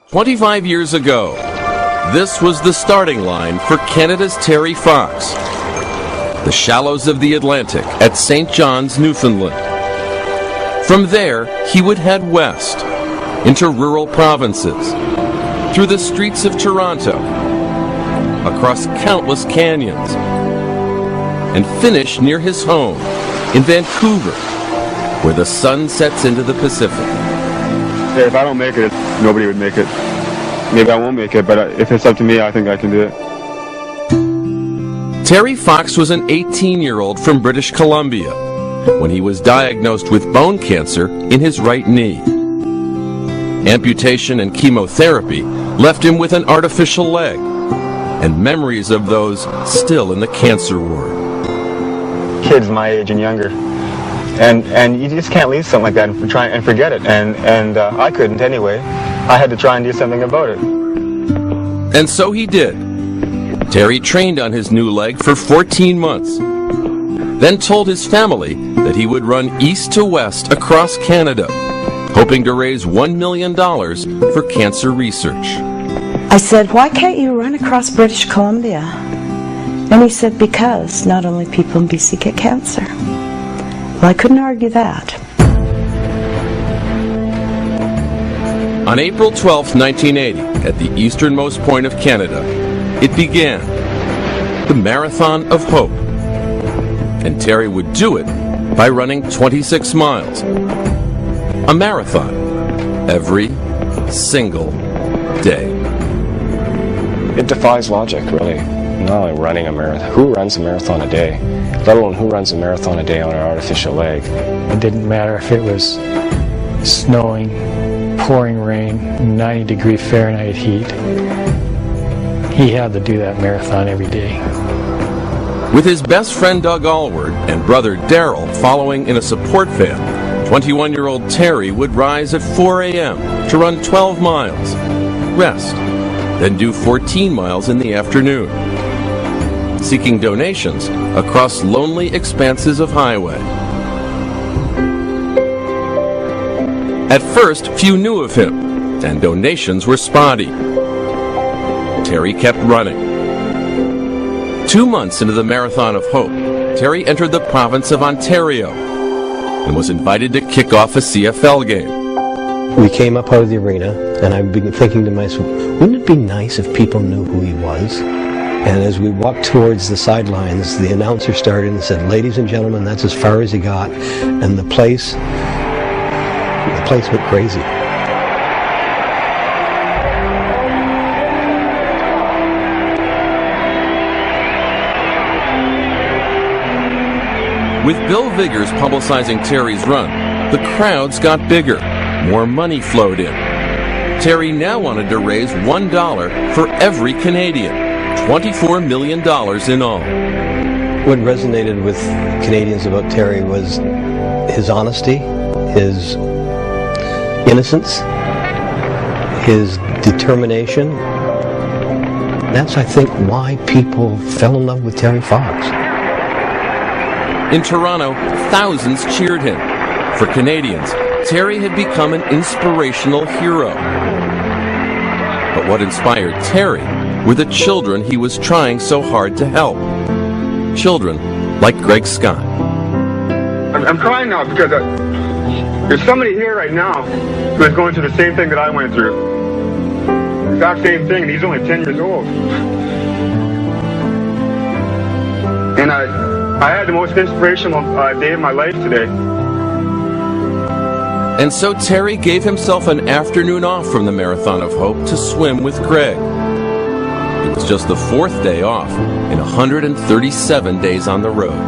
25 years ago, this was the starting line for Canada's Terry Fox. The shallows of the Atlantic at St. John's, Newfoundland. From there, he would head west, into rural provinces, through the streets of Toronto, across countless canyons, and finish near his home in Vancouver, where the sun sets into the Pacific. If I don't make it, nobody would make it. Maybe I won't make it, but if it's up to me, I think I can do it. Terry Fox was an 18-year-old from British Columbia when he was diagnosed with bone cancer in his right knee. Amputation and chemotherapy left him with an artificial leg, and memories of those still in the cancer ward. Kids my age and younger. And you just can't leave something like that and try and forget it. And I couldn't anyway. I had to try and do something about it. And so he did. Terry trained on his new leg for 14 months, then told his family that he would run east to west across Canada, hoping to raise $1 million for cancer research. I said, why can't you run across British Columbia? And he said, because not only people in BC get cancer. Well, I couldn't argue that. On April 12, 1980, at the easternmost point of Canada, it began, the Marathon of Hope. And Terry would do it by running 26 miles. A marathon every single day. It defies logic, really. Not only running a marathon. Who runs a marathon a day? Let alone who runs a marathon a day on an artificial leg? It didn't matter if it was snowing, pouring rain, 90-degree Fahrenheit heat. He had to do that marathon every day. With his best friend Doug Allward and brother Daryl following in a support van, 21-year-old Terry would rise at 4 a.m. to run 12 miles, rest, then do 14 miles in the afternoon, seeking donations across lonely expanses of highway. At first, few knew of him, and donations were spotty. Terry kept running. 2 months into the Marathon of Hope, Terry entered the province of Ontario and was invited to kick off a CFL game. We came up out of the arena, and I've been thinking to myself, wouldn't it be nice if people knew who he was? And as we walked towards the sidelines, the announcer started and said, ladies and gentlemen, that's as far as he got. And the place went crazy. With Bill Viggers publicizing Terry's run, the crowds got bigger. More money flowed in. Terry now wanted to raise $1 for every Canadian, $24 million in all. What resonated with Canadians about Terry was his honesty, his innocence, his determination. That's, I think, why people fell in love with Terry Fox. In Toronto, thousands cheered him. For Canadians, Terry had become an inspirational hero. But what inspired Terry were the children he was trying so hard to help. Children like Greg Scott. I'm crying now because there's somebody here right now who is going through the same thing that I went through. The exact same thing, and he's only 10 years old. And I had the most inspirational day of my life today. And so Terry gave himself an afternoon off from the Marathon of Hope to swim with Greg. It was just the 4th day off in 137 days on the road.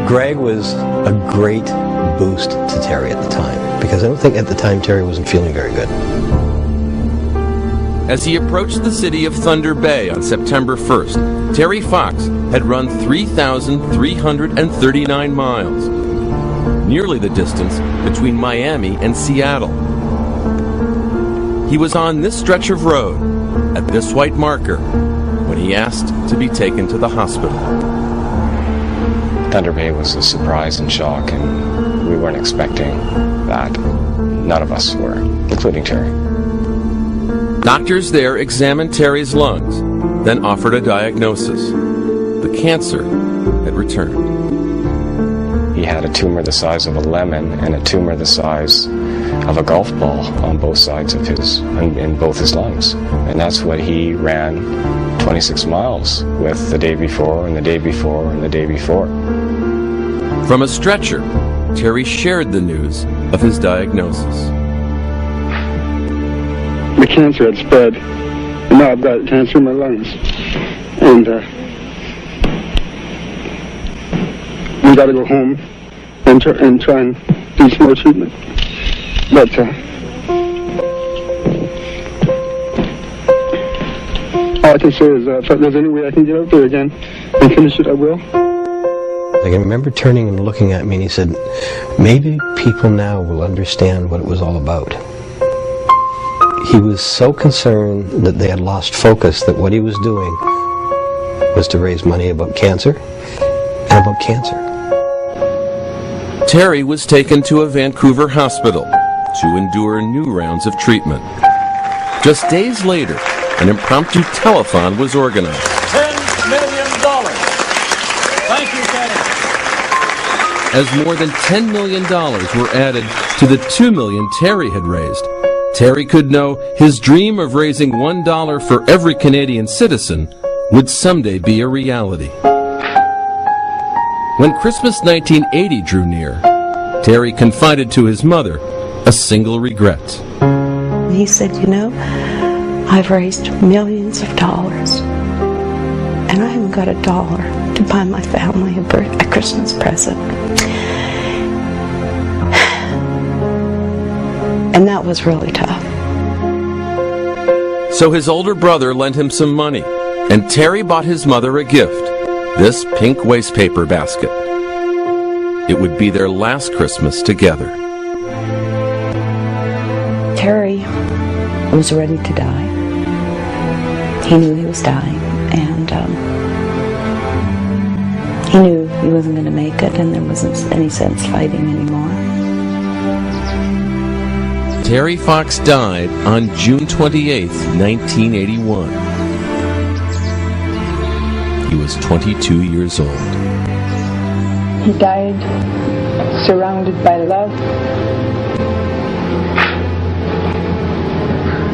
Greg was a great boost to Terry at the time, because I don't think at the time Terry wasn't feeling very good. As he approached the city of Thunder Bay on September 1st, Terry Fox had run 3,339 miles, nearly the distance between Miami and Seattle. He was on this stretch of road, at this white marker, when he asked to be taken to the hospital. Thunder Bay was a surprise and shock, and we weren't expecting that. None of us were, including Terry. Doctors there examined Terry's lungs, then offered a diagnosis. The cancer had returned. He had a tumor the size of a lemon and a tumor the size of a golf ball on both sides of in both his lungs. And that's what he ran 26 miles with the day before and the day before and the day before. From a stretcher, Terry shared the news of his diagnosis. The cancer had spread, and now I've got cancer in my lungs. And we got to go home and try and do some more treatment. But all I can say is if there's any way I can get out there again and finish it, I will. I can remember turning and looking at me, and he said, maybe people now will understand what it was all about. He was so concerned that they had lost focus that what he was doing was to raise money about cancer and about cancer. Terry was taken to a Vancouver hospital to endure new rounds of treatment. Just days later, an impromptu telethon was organized. $10 million. Thank you, Kenny. As more than $10 million were added to the $2 million Terry had raised, Terry could know his dream of raising $1 for every Canadian citizen would someday be a reality. When Christmas 1980 drew near, Terry confided to his mother a single regret. He said, you know, I've raised millions of dollars, and I haven't got $1 to buy my family a Christmas present. And that was really tough. So his older brother lent him some money, and Terry bought his mother a gift, this pink wastepaper basket. It would be their last Christmas together. Terry was ready to die. He knew he was dying, and he knew he wasn't going to make it, and there wasn't any sense fighting anymore. Terry Fox died on June 28, 1981. He was 22 years old. He died surrounded by love,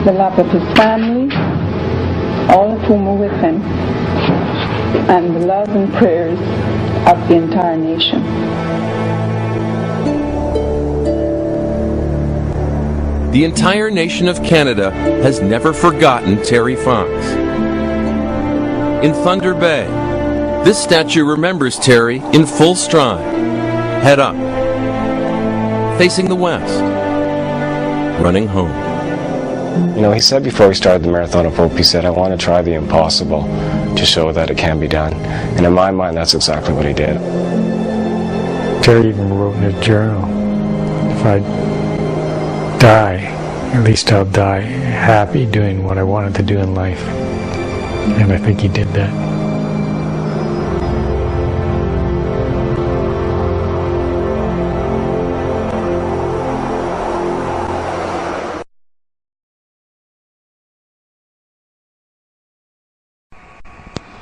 the love of his family, all of whom were with him, and the love and prayers of the entire nation. The entire nation of Canada has never forgotten Terry Fox. In Thunder Bay, this statue remembers Terry in full stride, head up, facing the west, running home. You know, he said before he started the Marathon of Hope, he said, I want to try the impossible to show that it can be done. And in my mind, that's exactly what he did. Terry even wrote in his journal, if I die, at least I'll die happy doing what I wanted to do in life. And I think he did that.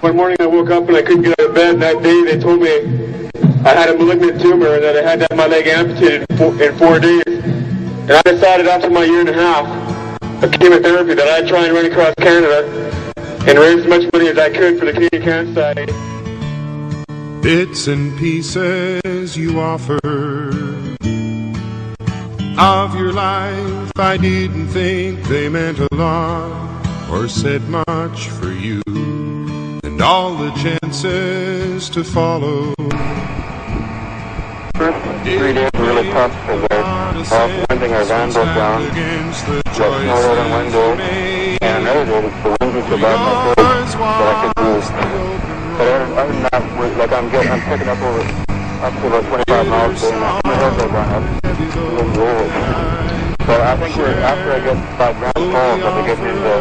One morning I woke up and I couldn't get out of bed, and that day they told me I had a malignant tumor and that I had to have my leg amputated in 4 days. And I decided after my year and a half of chemotherapy that I'd try and run across Canada and raise as much money as I could for the Canadian Cancer Society. Bits and pieces you offer of your life, I didn't think they meant a lot or said much for you, and all the chances to follow. First 3 days were really tough because one thing our van broke down, got snowed out on one day, and another day the wind was so bad in my face that I couldn't move. But other than that, I'm picking up to about 25 miles a day, and my head goes on up. So I think after I get by Grand Falls, I'll be getting into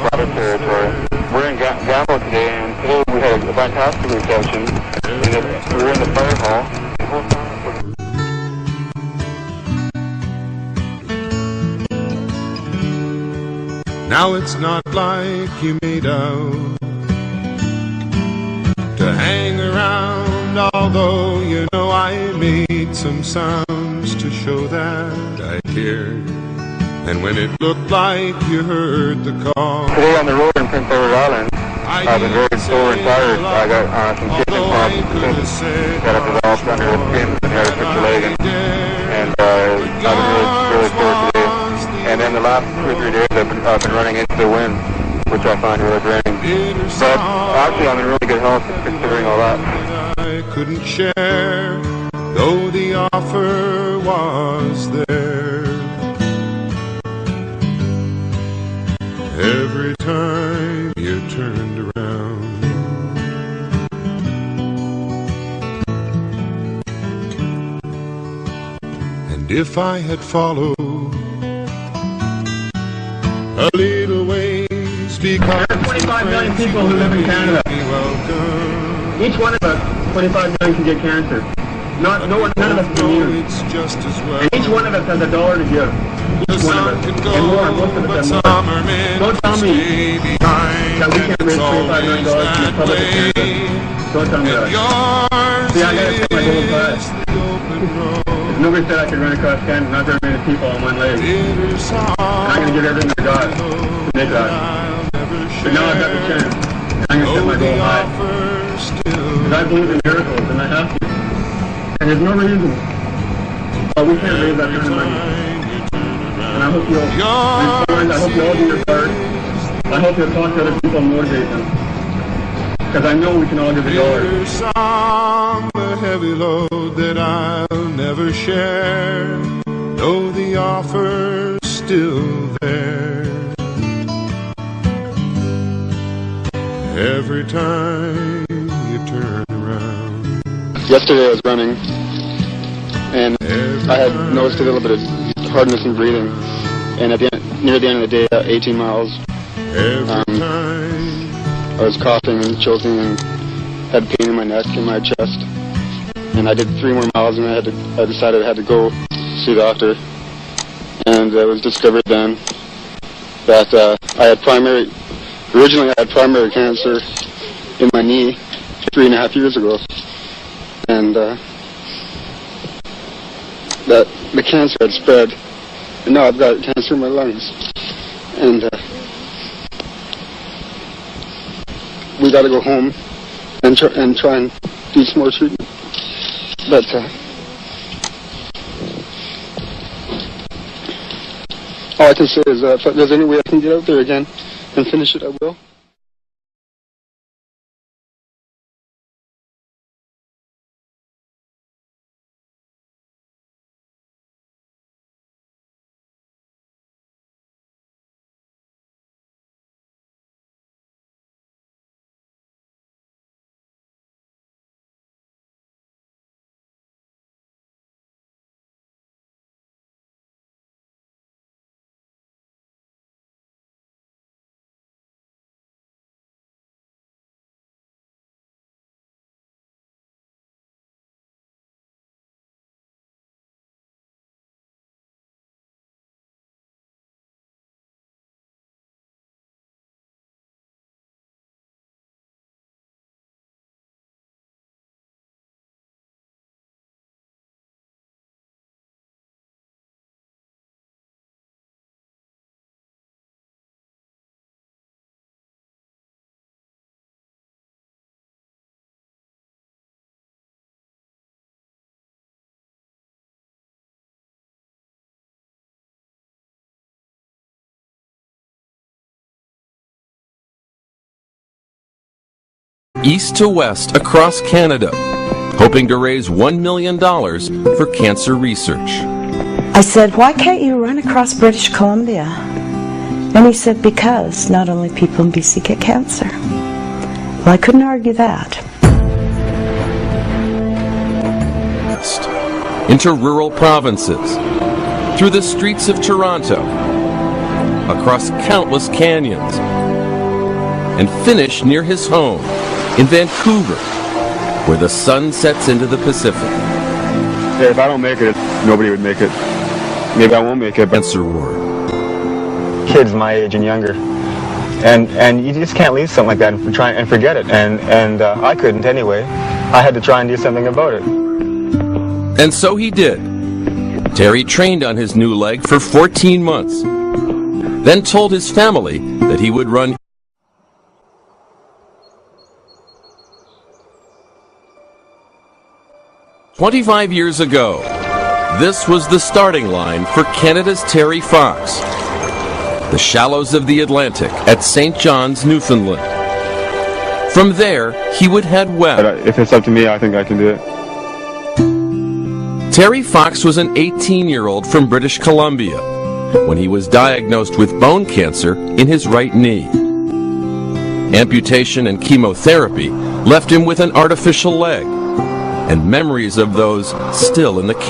broader territory. We're in Gamble today, and today we had a fantastic reception. We were in the fire hall. Now it's not like you made out to hang around, although you know I made some sounds to show that I cared. And when it looked like you heard the call, Today on the road in Prince Edward Island, I've been very sore and tired. I got some kidney problems that have developed under the skin and had to fix the leg, and I've been really sore today. And then the last 2 or 3 days I've been running into the wind, which I find really draining. But actually I'm in really good health considering all that. I couldn't share, though the offer was there. Every time you turned around, and if I had followed a little ways, because there are 25 million people who live in Canada. Each one of us, 25 million, can get cancer. None of us is immune. And each one of us has $1 to give. Each one of us. And more, most of us have more. Don't tell me that we can't raise $25 million to the public of Canada. Don't tell me that. See, I gotta set my goals high. If nobody said I could run across Canada, not very many people on one leg. And I'm gonna give everything to God to make that. But now I've got the chance. And I'm gonna set my goal high. Because I believe in miracles, and I have to. And there's no reason why we can't raise that kind of money. And I hope you'll respond. I hope you all do your part. I hope you'll talk to other people and motivate them. Because I know we can all give $1. A heavy load that I'll never share, though the offer's still there. Every time you turn around. Yesterday I was running, and I had noticed a little bit of hardness in breathing. And near the end of the day, 18 miles, I was coughing and choking and had pain in my neck and my chest. And I did 3 more miles, and I decided I had to go see the doctor. And it was discovered then that originally I had primary cancer in my knee 3.5 years ago. And that the cancer had spread, and now I've got cancer in my lungs. And we got to go home and try and do some more treatment. But all I can say is if there's any way I can get out there again and finish it, I will. East to west across Canada, hoping to raise $1 million for cancer research. I said, why can't you run across British Columbia? And he said, because not only people in BC get cancer. Well, I couldn't argue that. Into rural provinces, through the streets of Toronto, across countless canyons, and finish near his home in Vancouver, where the sun sets into the Pacific. Yeah, if I don't make it, nobody would make it. Maybe I won't make it. Cancer ward. kids my age and younger. And you just can't leave something like that and try and forget it. And I couldn't anyway. I had to try and do something about it. And so he did. Terry trained on his new leg for 14 months, then told his family that he would run 25 years ago. This was the starting line for Canada's Terry Fox. The shallows of the Atlantic at St. John's, Newfoundland. From there, he would head west. If it's up to me, I think I can do it. Terry Fox was an 18-year-old from British Columbia when he was diagnosed with bone cancer in his right knee. Amputation and chemotherapy left him with an artificial leg, and memories of those still in the cancer.